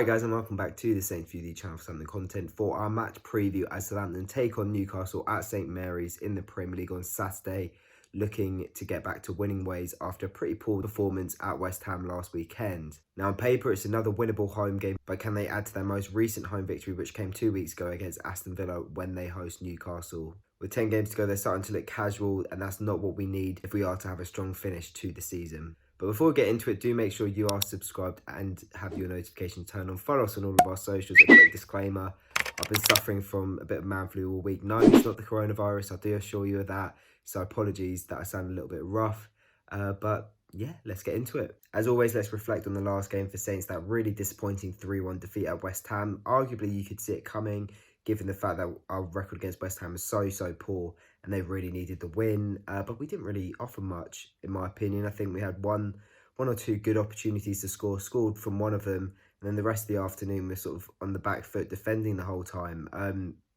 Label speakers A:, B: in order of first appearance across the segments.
A: Alright guys, and welcome back to the Saints View, the channel for Southampton content for our match preview as Southampton take on Newcastle at St Mary's in the Premier League on Saturday, looking to get back to winning ways after a pretty poor performance at West Ham last weekend. Now on paper it's another winnable home game, but can they add to their most recent home victory, which came 2 weeks ago against Aston Villa when they host Newcastle? With 10 games to go, they're starting to look casual, and that's not what we need if we are to have a strong finish to the season. But before we get into it, do make sure you are subscribed and have your notifications turned on. Follow us on all of our socials. A quick disclaimer, I've been suffering from a bit of man flu all week. No, it's not the coronavirus, I do assure you of that. So apologies that I sound a little bit rough. But yeah, let's get into it. As always, let's reflect on the last game for Saints, that really disappointing 3-1 defeat at West Ham. Arguably, you could see it coming, given the fact that our record against West Ham is so poor and they really needed the win. But we didn't really offer much, in my opinion. I think we had one or two good opportunities to score, scored from one of them, and then the rest of the afternoon we're sort of on the back foot defending the whole time.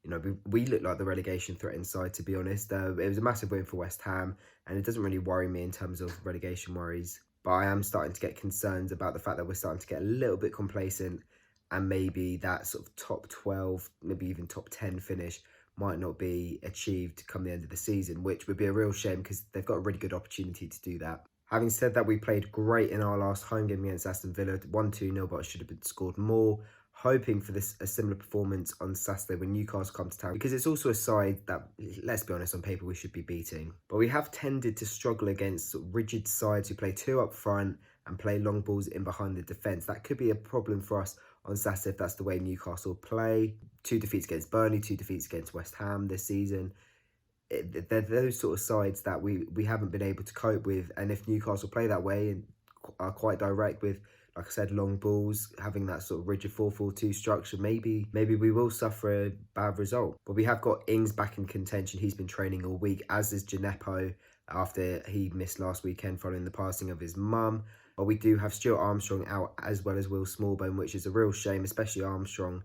A: You know, we looked like the relegation threat inside, to be honest. It was a massive win for West Ham, and it doesn't really worry me in terms of relegation worries. But I am starting to get concerned about the fact that we're starting to get a little bit complacent, and maybe that sort of top 12, maybe even top 10 finish might not be achieved come the end of the season, which would be a real shame because they've got a really good opportunity to do that. Having said that, we played great in our last home game against Aston Villa, 1-2-0, but it should have been scored more. Hoping for a similar performance on Saturday when Newcastle come to town, because it's also a side that, let's be honest, on paper we should be beating. But we have tended to struggle against sort of rigid sides who play two up front and play long balls in behind the defence. That could be a problem for us on Saturday if that's the way Newcastle play. 2 defeats against Burnley, 2 defeats against West Ham this season. They're those sort of sides that we haven't been able to cope with. And if Newcastle play that way and are quite direct with, like I said, long balls, having that sort of rigid 4-4-2 structure, maybe we will suffer a bad result. But we have got Ings back in contention. He's been training all week, as is Gineppo, after he missed last weekend following the passing of his mum. But we do have Stuart Armstrong out, as well as Will Smallbone, which is a real shame, especially Armstrong.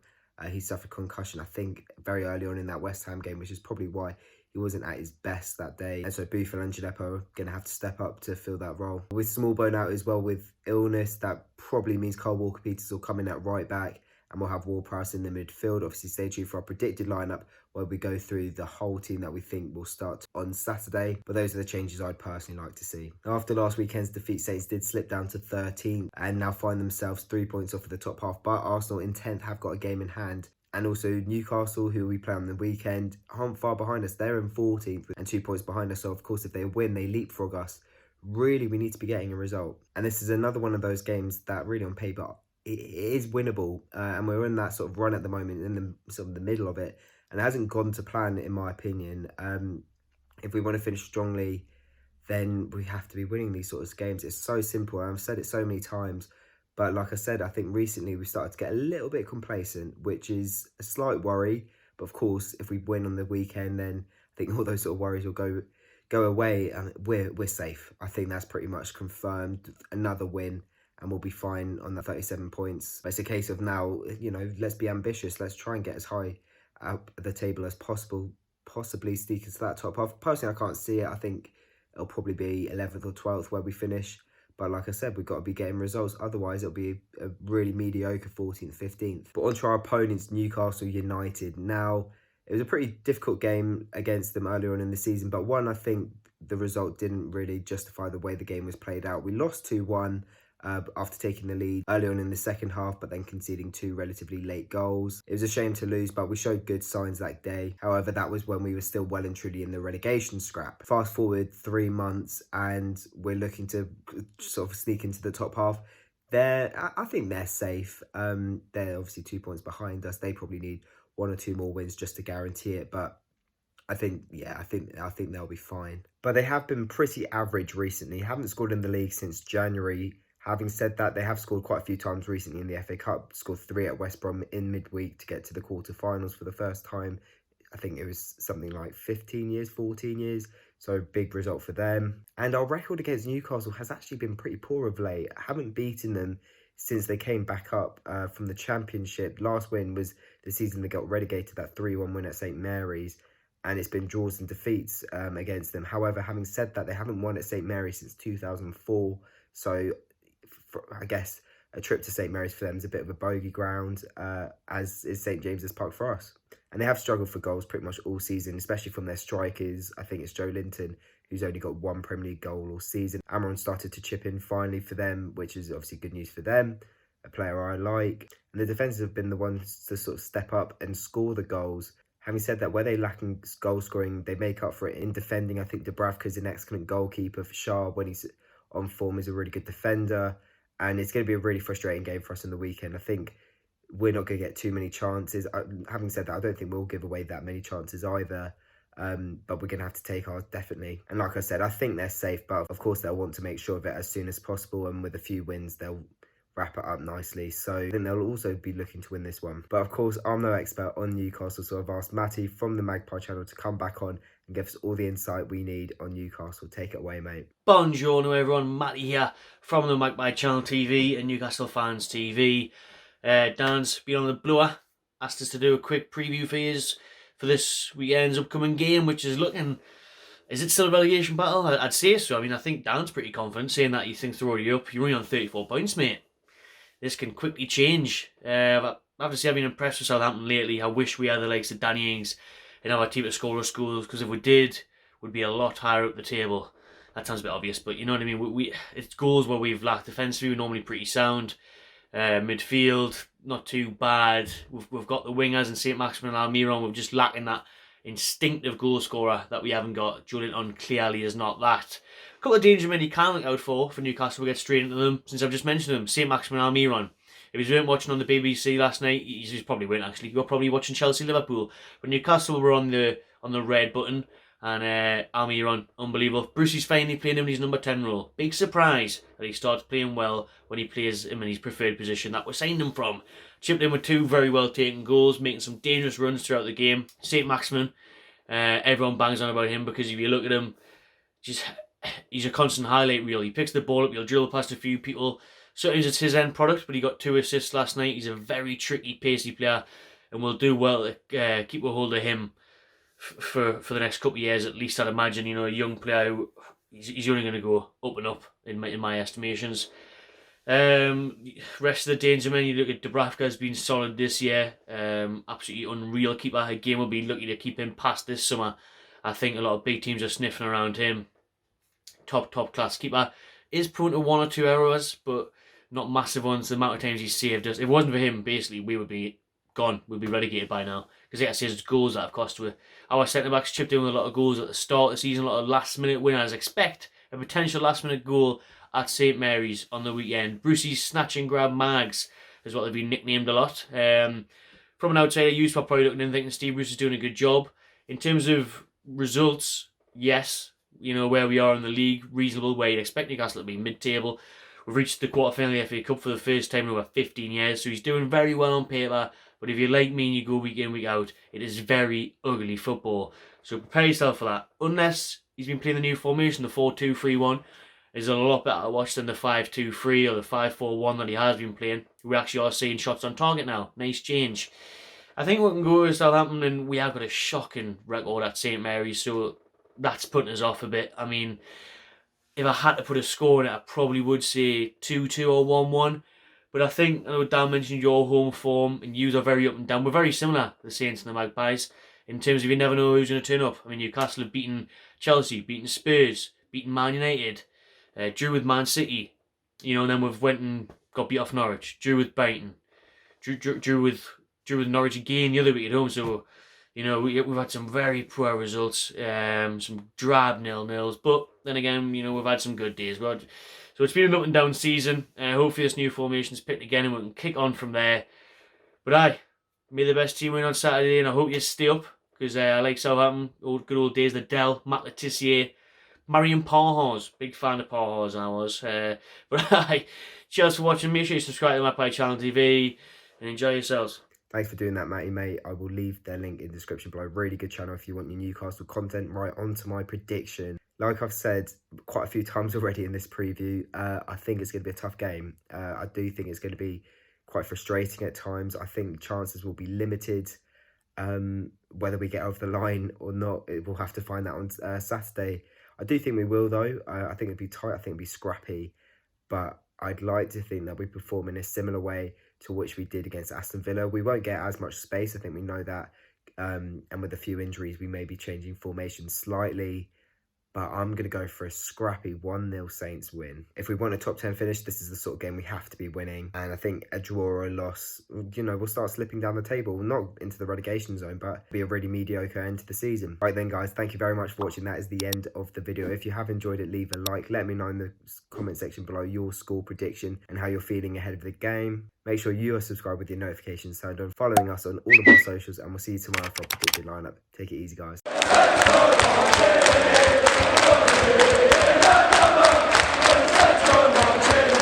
A: He suffered concussion, I think, very early on in that West Ham game, which is probably why he wasn't at his best that day. And so Buffon and Gineppo are going to have to step up to fill that role. With Smallbone out as well with illness, that probably means Kyle Walker-Peters will come in at right back, and we'll have Ward-Prowse in the midfield. Obviously, stay tuned for our predicted lineup where we go through the whole team that we think will start on Saturday. But those are the changes I'd personally like to see. After last weekend's defeat, Saints did slip down to 13th and now find themselves 3 points off of the top half. But Arsenal in 10th have got a game in hand. And also Newcastle, who we play on the weekend, aren't far behind us. They're in 14th and 2 points behind us. So, of course, if they win, they leapfrog us. Really, we need to be getting a result. And this is another one of those games that really on paper, it is winnable. And we're in that sort of run at the moment, in the sort of the middle of it. And it hasn't gone to plan, in my opinion. If we want to finish strongly, then we have to be winning these sorts of games. It's so simple. I've said it so many times. But like I said, I think recently we started to get a little bit complacent, which is a slight worry. But of course, if we win on the weekend, then I think all those sort of worries will go away, and we're safe. I think that's pretty much confirmed. Another win and we'll be fine on the 37 points. But it's a case of now, you know, let's be ambitious. Let's try and get as high up the table as possible, possibly sneak into that top half. Personally, I can't see it. I think it'll probably be 11th or 12th where we finish. But like I said, we've got to be getting results. Otherwise, it'll be a really mediocre 14th, 15th. But on to our opponents, Newcastle United. Now, it was a pretty difficult game against them earlier on in the season. But one, I think the result didn't really justify the way the game was played out. We lost 2-1 after taking the lead early on in the second half, but then conceding 2 relatively late goals. It was a shame to lose, but we showed good signs that day. However, that was when we were still well and truly in the relegation scrap. Fast forward 3 months and we're looking to sort of sneak into the top half. I think they're safe. They're obviously 2 points behind us. They probably need 1 or 2 more wins just to guarantee it, but I think they'll be fine. But they have been pretty average recently. Haven't scored in the league since January. Having said that, they have scored quite a few times recently in the FA Cup. Scored 3 at West Brom in midweek to get to the quarterfinals for the first time. I think it was something like 15 years, 14 years. So big result for them. And our record against Newcastle has actually been pretty poor of late. I haven't beaten them since they came back up from the Championship. Last win was the season they got relegated, that 3-1 win at St Mary's. And it's been draws and defeats against them. However, having said that, they haven't won at St Mary's since 2004. So I guess a trip to St Mary's for them is a bit of a bogey ground, as is St James's Park for us. And they have struggled for goals pretty much all season, especially from their strikers. I think it's Joe Linton, who's only got one Premier League goal all season. Amaron started to chip in finally for them, which is obviously good news for them, a player I like. And the defenders have been the ones to sort of step up and score the goals. Having said that, where they lack in goal scoring, they make up for it in defending. I think Dubravka's an excellent goalkeeper for Shah. When he's on form, is a really good defender. And it's going to be a really frustrating game for us on the weekend. I think we're not going to get too many chances. Having said that, I don't think we'll give away that many chances either. But we're going to have to take ours, definitely. And like I said, I think they're safe, but of course they'll want to make sure of it as soon as possible. And with a few wins, they'll wrap it up nicely. So I think they'll also be looking to win this one. But of course, I'm no expert on Newcastle, so I've asked Matty from the Magpie channel to come back on and give us all the insight we need on Newcastle. Take it away, mate.
B: Buongiorno everyone, Matty here from the Magpie Channel TV and Newcastle Fans TV. Dan's been on the blower, asked us to do a quick preview for this weekend's upcoming game, which is looking, is it still a relegation battle? I'd say so. I mean, I think Dan's pretty confident, saying that he thinks they're already up. You're only on 34 points, mate. This can quickly change. I have to say I've been impressed with Southampton lately. I wish we had the likes of Danny Ings and our team to score us goals, because if we did, we'd be a lot higher up the table. That sounds a bit obvious, but you know what I mean? It's goals where we've lacked defensively. We're normally pretty sound. Midfield, not too bad. We've got the wingers and St Maximin and Almiron. We're just lacking that instinctive goal scorer that we haven't got. Joelinton clearly is not that. A couple of danger men you can look out for Newcastle. We'll get straight into them since I've just mentioned them. St Maximin and Almiron. If you weren't watching on the BBC last night, you probably weren't actually. You were probably watching Chelsea Liverpool. But Newcastle were on the red button. And Almiron, unbelievable. Brucey's finally playing him in his number 10 role. Big surprise that he starts playing well when he plays him in his preferred position that we signed him from. Chipped in with 2 very well taken goals, making some dangerous runs throughout the game. St Maximin, everyone bangs on about him because if you look at him, he's a constant highlight reel. He picks the ball up, he'll drill past a few people. Sometimes it's his end product, but he got 2 assists last night. He's a very tricky, pacey player, and we'll do well to keep a hold of him for the next couple of years at least. I'd imagine, you know, a young player who he's only going to go up and up in my estimations. Rest of the danger men, you look at Dubravka has been solid this year. Absolutely unreal keeper. Again, we'll be lucky to keep him past this summer. I think a lot of big teams are sniffing around him. Top class keeper. Is prone to 1 or 2 errors, but not massive ones. The amount of times he's saved us. If it wasn't for him, basically, we would be gone. We'd be relegated by now. Because like I say, it's goals that have cost us. Our centre-backs chipped in with a lot of goals at the start of the season, a lot of last-minute winners. Expect a potential last-minute goal at St Mary's on the weekend. Brucey's snatch and grab mags is what they've been nicknamed a lot. From an outsider, you probably looking in thinking Steve Bruce is doing a good job. In terms of results, yes, you know, where we are in the league, reasonable, where you'd expect Newcastle to be mid-table. We've reached the quarter-final of the FA Cup for the first time in over 15 years, so he's doing very well on paper. But if you're like me and you go week in, week out, it is very ugly football. So prepare yourself for that. Unless he's been playing the new formation, the 4-2-3-1, is a lot better to watch than the 5-2-3 or the 5-4-1 that he has been playing. We actually are seeing shots on target now. Nice change. I think we can go with Southampton, and we have got a shocking record at St Mary's, so that's putting us off a bit. I mean, if I had to put a score in it, I probably would say 2-2 or 1-1. But I think, I know Dan mentioned your home form, and you are very up and down. We're very similar, the Saints and the Magpies, in terms of you never know who's going to turn up. I mean, Newcastle have beaten Chelsea, beaten Spurs, beaten Man United, drew with Man City, you know, and then we've went and got beat off Norwich, drew with Brighton, drew with Norwich again the other week at home. So, you know, we've had some very poor results, some drab 0-0s, but then again, you know, we've had some good days. So it's been an up and down season. Hopefully this new formation's picked again and we can kick on from there. But may the best team win on Saturday, and I hope you stay up, because I like Southampton, good old days, the Dell, Matt Le Tissier, Marion Parhors. Big fan of Parhors I was. But cheers for watching. Make sure you subscribe to Magpie Channel TV and enjoy yourselves.
A: Thanks for doing that, Matty, mate. I will leave their link in the description below. Really good channel if you want your Newcastle content. Right, on to my prediction. Like I've said quite a few times already in this preview, I think it's going to be a tough game. I do think it's going to be quite frustrating at times. I think chances will be limited. Whether we get over the line or not, we'll have to find that on Saturday. I do think we will, though. I think it'll be tight. I think it'll be scrappy. But I'd like to think that we perform in a similar way to which we did against Aston Villa. We won't get as much space, I think we know that. And with a few injuries, we may be changing formation slightly. But I'm going to go for a scrappy 1-0 Saints win. If we want a top 10 finish, this is the sort of game we have to be winning. And I think a draw or a loss, we'll start slipping down the table. Not into the relegation zone, but be a really mediocre end to the season. Right then, guys, thank you very much for watching. That is the end of the video. If you have enjoyed it, leave a like. Let me know in the comment section below your score prediction and how you're feeling ahead of the game. Make sure you are subscribed with your notifications turned on, following us on all of our socials, and we'll see you tomorrow for a predicted lineup. Take it easy, guys.